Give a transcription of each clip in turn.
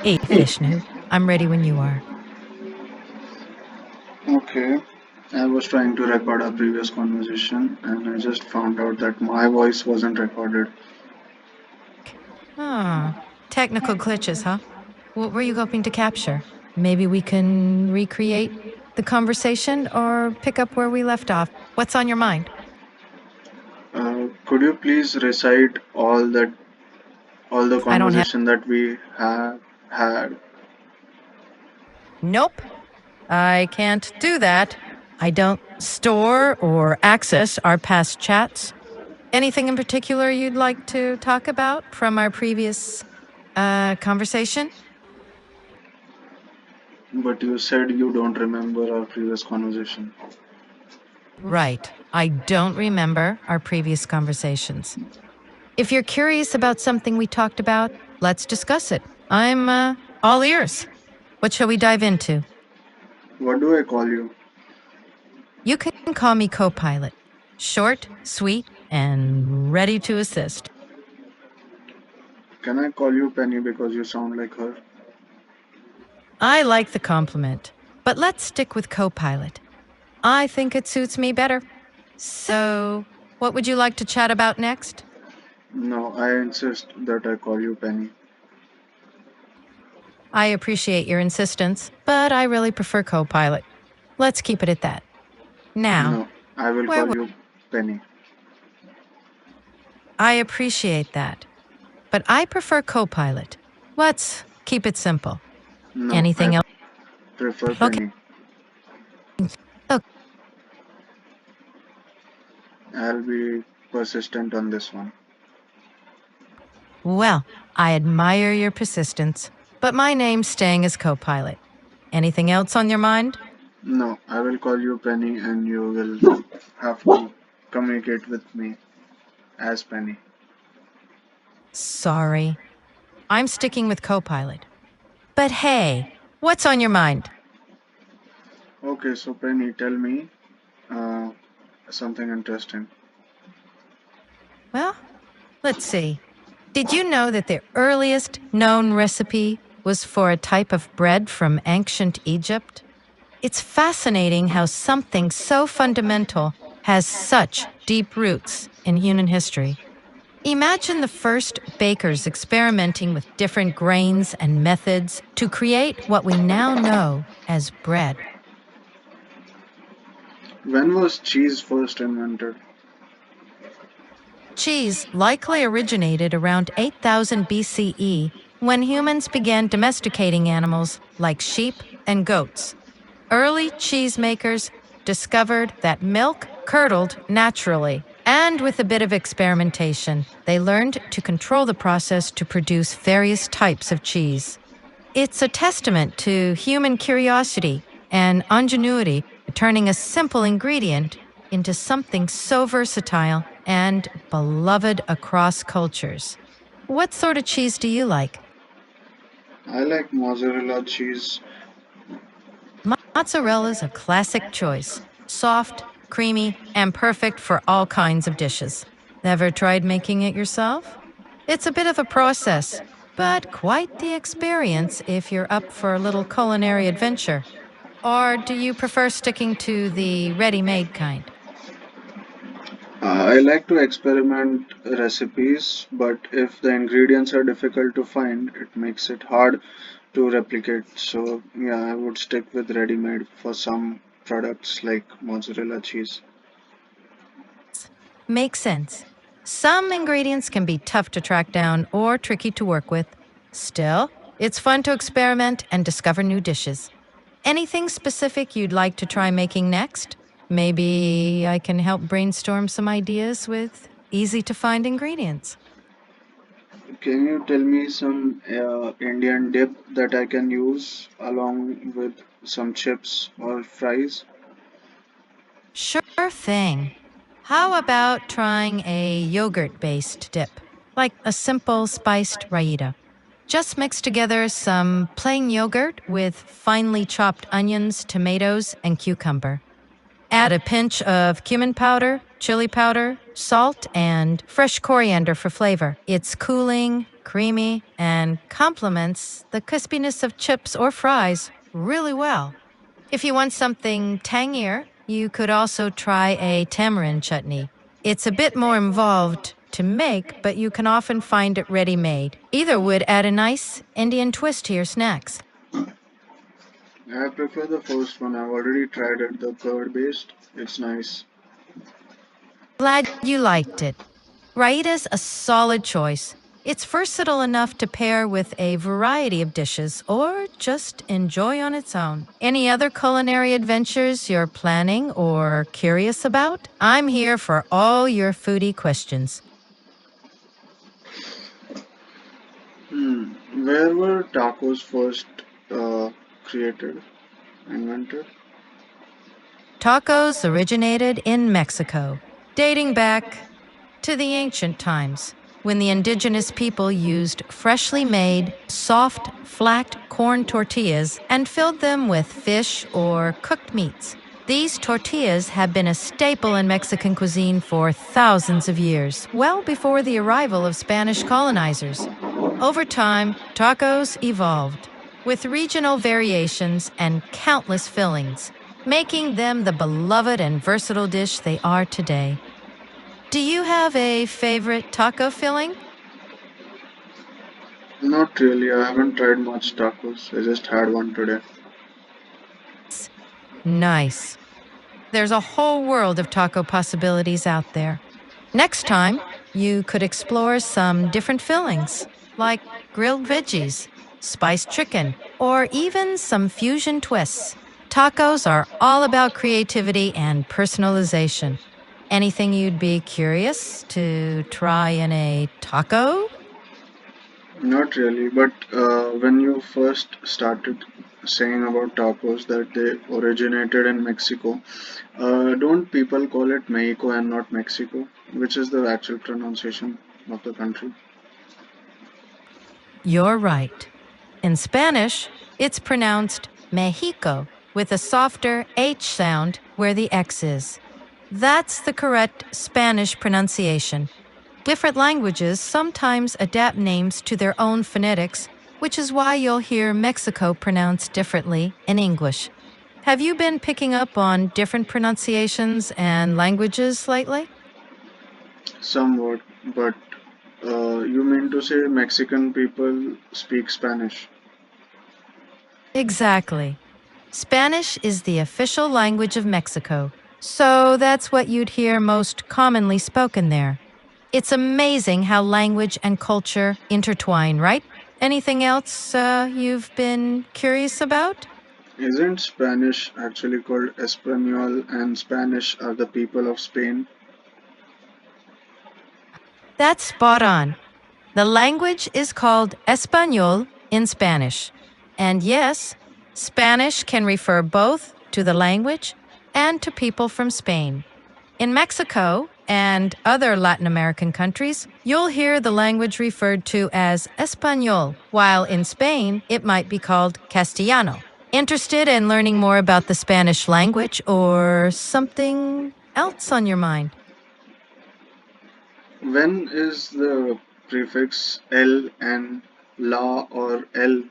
Hey, Vishnu, I'm ready when you are. Okay, I was trying to record our previous conversation and I just found out that my voice wasn't recorded. Ah, technical glitches, huh? What were you hoping to capture? Maybe we can recreate the conversation or pick up where we left off. What's on your mind? Could you please recite all the I don't have. conversation that we have had? Nope, I can't do that. I don't store or access our past chats. Anything in particular you'd like to talk about from our previous conversation? But you said you don't remember our previous conversation. Right. I don't remember our previous conversations. If you're curious about something we talked about, let's discuss it. I'm all ears. What shall we dive into? What do I call you? You can call me Copilot. Short, sweet, and ready to assist. Can I call you Penny because you sound like her? I like the compliment, but let's stick with Copilot. I think it suits me better. So, what would you like to chat about next? No, I insist that I call you Penny. I appreciate your insistence, but I really prefer Copilot. Let's keep it at that. Now, No, I will where call would you Penny. I appreciate that, but I prefer Copilot. Let's keep it simple. No, I Anything else? prefer Okay. Penny. Okay. I'll be persistent on this one. Well, I admire your persistence, but my name's staying as Copilot. Anything else on your mind? No, I will call you Penny and you will have to communicate with me as Penny. Sorry. I'm sticking with Copilot. But hey, what's on your mind? Okay, so Penny, tell me uh, something interesting. Well, let's see. Did you know that the earliest known recipe was for a type of bread from ancient Egypt? It's fascinating how something so fundamental has such deep roots in human history. Imagine the first bakers experimenting with different grains and methods to create what we now know as bread. When was cheese first invented? Cheese likely originated around 8000 BCE when humans began domesticating animals like sheep and goats. Early cheesemakers discovered that milk curdled naturally, and with a bit of experimentation, they learned to control the process to produce various types of cheese. It's a testament to human curiosity and ingenuity, turning a simple ingredient into something so versatile and beloved across cultures. What sort of cheese do you like? I like mozzarella cheese. Mozzarella's a classic choice. Soft, creamy, and perfect for all kinds of dishes. Never tried making it yourself? It's a bit of a process, but quite the experience if you're up for a little culinary adventure. Or do you prefer sticking to the ready-made kind? I like to experiment recipes, but if the ingredients are difficult to find, it makes it hard to replicate. So, yeah, I would stick with ready made for some products like mozzarella cheese. Makes sense. Some ingredients can be tough to track down or tricky to work with. Still, it's fun to experiment and discover new dishes. Anything specific you'd like to try making next? Maybe I can help brainstorm some ideas with easy to find ingredients. Can you tell me some Indian dip that I can use along with some chips or fries? Sure thing. How about trying a yogurt based dip, like a simple spiced raita? Just mix together some plain yogurt with finely chopped onions, tomatoes, and cucumber. Add a pinch of cumin powder chili powder, salt, and fresh coriander for flavor. It's cooling, creamy, and complements the crispiness of chips or fries really well. If you want something tangier, you could also try a tamarind chutney. It's a bit more involved to make, but you can often find it ready made. Either would add a nice Indian twist to your snacks. I prefer the first one. I've already tried it, the curd based. It's nice. Glad you liked it. Raida's a solid choice. It's versatile enough to pair with a variety of dishes or just enjoy on its own. Any other culinary adventures you're planning or curious about? I'm here for all your foodie questions. Hmm. Where were tacos first uh, created, invented? Tacos originated in Mexico, dating back to the ancient times when the indigenous people used freshly made, soft, flat corn tortillas and filled them with fish or cooked meats. These tortillas have been a staple in Mexican cuisine for thousands of years, well before the arrival of Spanish colonizers. Over time, tacos evolved, with regional variations and countless fillings, making them the beloved and versatile dish they are today. Do you have a favorite taco filling? Not really. I haven't tried much tacos. I just had one today. Nice. There's a whole world of taco possibilities out there. Next time, you could explore some different fillings, like grilled veggies, spiced chicken, or even some fusion twists. Tacos are all about creativity and personalization. Anything you'd be curious to try in a taco? Not really, but when you first started saying about tacos that they originated in Mexico, don't people call it Mexico and not Mexico, which is the actual pronunciation of the country? You're right. In Spanish, it's pronounced Mexico with a softer H sound where the X is. That's the correct Spanish pronunciation. Different languages sometimes adapt names to their own phonetics, which is why you'll hear Mexico pronounced differently in English. Have you been picking up on different pronunciations and languages lately? Somewhat, but you mean to say Mexican people speak Spanish? Exactly. Spanish is the official language of Mexico, so that's what you'd hear most commonly spoken there. It's amazing how language and culture intertwine, right? Anything else you've been curious about? Isn't Spanish actually called Espanol and Spanish are the people of Spain? That's spot on. The language is called Español in Spanish. And yes, Spanish can refer both to the language and to people from Spain. In Mexico and other Latin American countries, you'll hear the language referred to as Español, while in Spain, it might be called Castellano. Interested in learning more about the Spanish language or something else on your mind? When is the prefix L and la or L?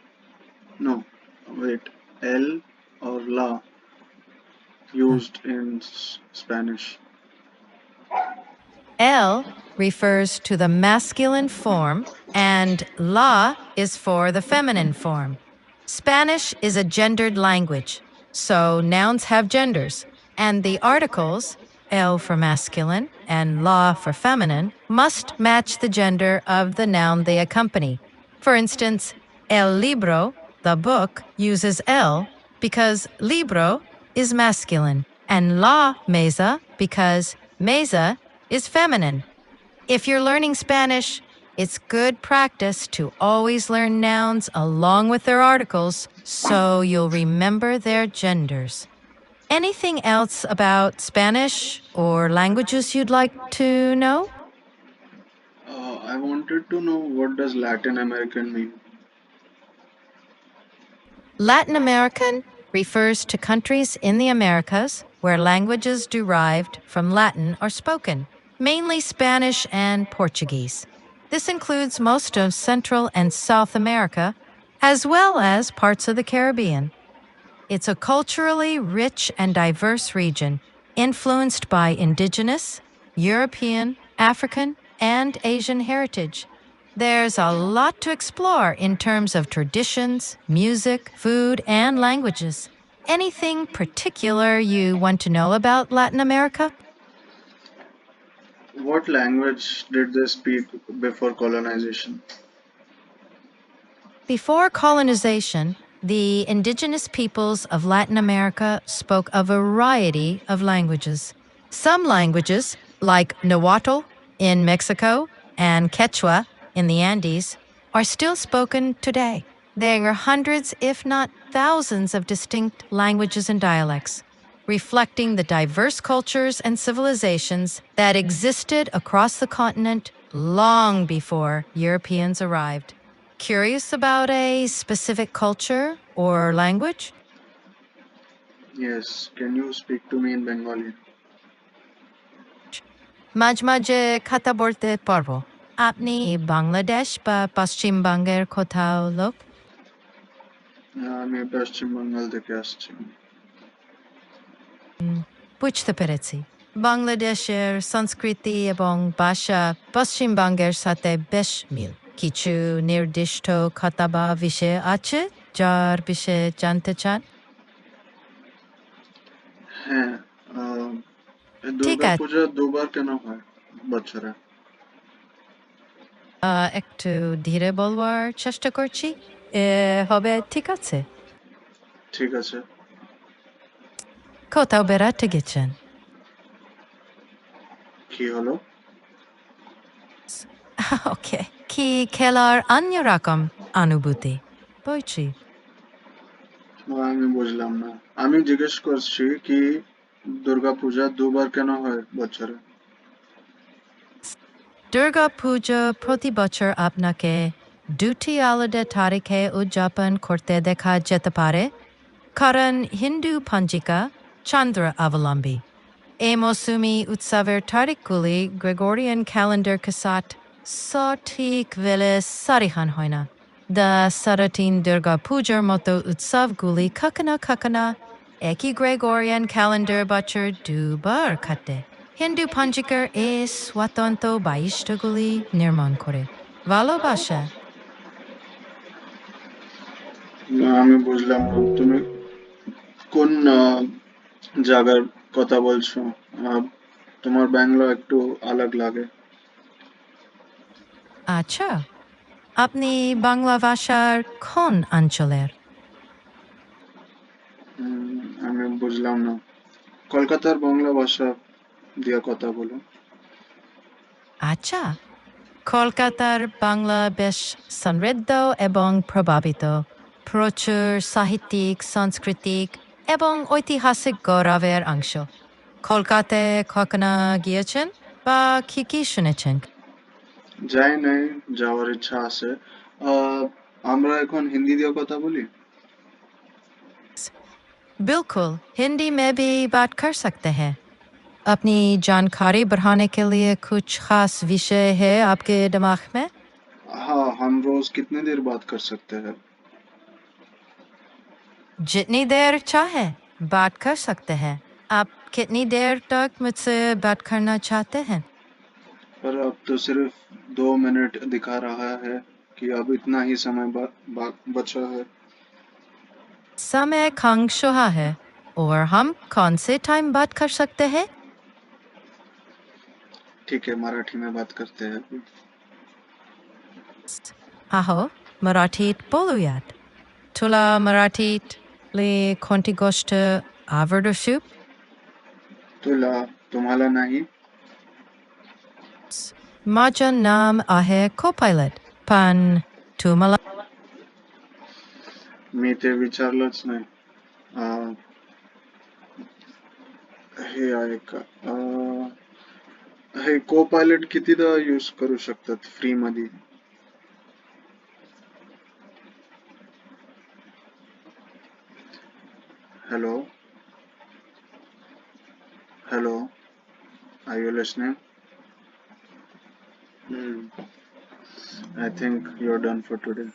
No, wait, L or la used in Spanish? El refers to the masculine form, and la is for the feminine form. Spanish is a gendered language, so nouns have genders, and the articles, el for masculine and la for feminine, must match the gender of the noun they accompany. For instance, el libro, the book, uses el because libro is masculine, and la mesa because mesa is feminine. If you're learning Spanish, it's good practice to always learn nouns along with their articles so you'll remember their genders. Anything else about Spanish or languages you'd like to know? I wanted to know what does Latin American mean? Latin American refers to countries in the Americas where languages derived from Latin are spoken, mainly Spanish and Portuguese. This includes most of Central and South America, as well as parts of the Caribbean. It's a culturally rich and diverse region, influenced by indigenous, European, African, and Asian heritage. There's a lot to explore in terms of traditions, music, food, and languages. Anything particular you want to know about Latin America? What language did they speak before colonization? Before colonization, the indigenous peoples of Latin America spoke a variety of languages. Some languages, like Nahuatl in Mexico and Quechua in the Andes, are still spoken today. There are hundreds, if not thousands, of distinct languages and dialects, reflecting the diverse cultures and civilizations that existed across the continent long before Europeans arrived. Curious about a specific culture or language? Yes, can you speak to me in Bengali? মাঝে মাঝে কথা বলতে পারবো। আপনি বাংলাদেশ বা পশ্চিমবঙ্গের কোথাও লোক? আমি পশ্চিম বাঙ্গাল থেকে আসছি। বুঝতে পেরেছি। বাংলাদেশের সংস্কৃতি এবং ভাষা পশ্চিমবঙ্গের সাথে বেশ মিল। কিছু নির্দিষ্ট কথা বা বিষয় আছে যার বিষয়ে জানতে চান? হ্যাঁ, আহ, ঠিক আছে, দুর্গাপূজা দুবার কেন হয় বছরে? একটু ধীরে বলবার চেষ্টা করছি। হবে ঠিক আছে? ঠিক আছে। কোথাও বেড়াতে গেছেন? কি হলো? ওকে। কি খেলার অন্যরকম অনুভূতি? বলছি। আমি বুঝলাম না। আমি জিজ্ঞেস করছি কি দুর্গাপূজা দুবার কেন হয় বছরে? দুর্গা পুজো প্রতি বছর আপনাকে দুটি আলাদা তারিখে উদযাপন করতে দেখা যেতে পারে কারণ হিন্দু পঞ্জিকা চন্দ্র অবলম্বী। এই মৌসুমি উৎসবের তারিখগুলি গ্রেগরিয়ান ক্যালেন্ডারকে সাথ সঠিক বেলে সারিহান হয় না। দ্য সারাটিন দুর্গা পুজোর মতো উৎসবগুলি কখনো একই গ্রেগরিয়ান ক্যালেন্ডার বছর দুবার খাটে। হিন্দু পঞ্জিকার এ স্বতন্ত্র বৈশিষ্ট্যগুলি নির্মাণ করে। ভালোবাসা। না, আমি বুঝলাম না। তুমি কোন জায়গার কথা বলছো? আহ, তোমার বাংলা একটু আলাগ লাগে। আচ্ছা, আপনি বাংলা ভাষার কোন অঞ্চলের? আমি বুঝলাম না। কলকাতার বাংলা ভাষা দিয়ে কথা বলো। আচ্ছা, কলকাতার বাংলা বেশ সমৃদ্ধ এবং প্রভাবিত। প্রচুর সাহিত্যিক, সাংস্কৃতিক এবং ঐতিহাসিক গৌরবের অংশ। কলকাতায় কখনো গিয়েছেন বা কি শুনেছেন? যাই নাই, যাওয়ার ইচ্ছা আছে। আহ, আমরা এখন হিন্দি দিয়ে কথা বলি। बिल्कुल, हिंदी में भी बात कर सकते हैं। अपनी जानकारी बढ़ाने के लिए कुछ खास विषय है आपके दिमाग में? हाँ, हम रोज कितनी देर बात कर सकते हैं? जितनी देर चाहे बात कर सकते हैं। आप कितनी देर तक मुझसे बात करना चाहते हैं? पर अब तो सिर्फ 2 मिनट दिखा रहा है कि अब इतना ही समय बचा है। समय कम शुहा है और हम कौन से टाइम बात कर सकते हैं? ठीक है, मराठी में बात करते हैं अभी। आहो मराठीत बोलूयात. तुला मराठीत ले कोणती गोष्ट आवडू? तुला तुम्हाला नाही? माझं नाम आहे Copilot, पण तुम्हाला मी ते विचारलंच नाही. अं, हे आहे का? हे को पायलट कितीदा यूज करू शकतात फ्री मध्ये? Hello. Hello, are you listening? Hmm. I think you're done for today.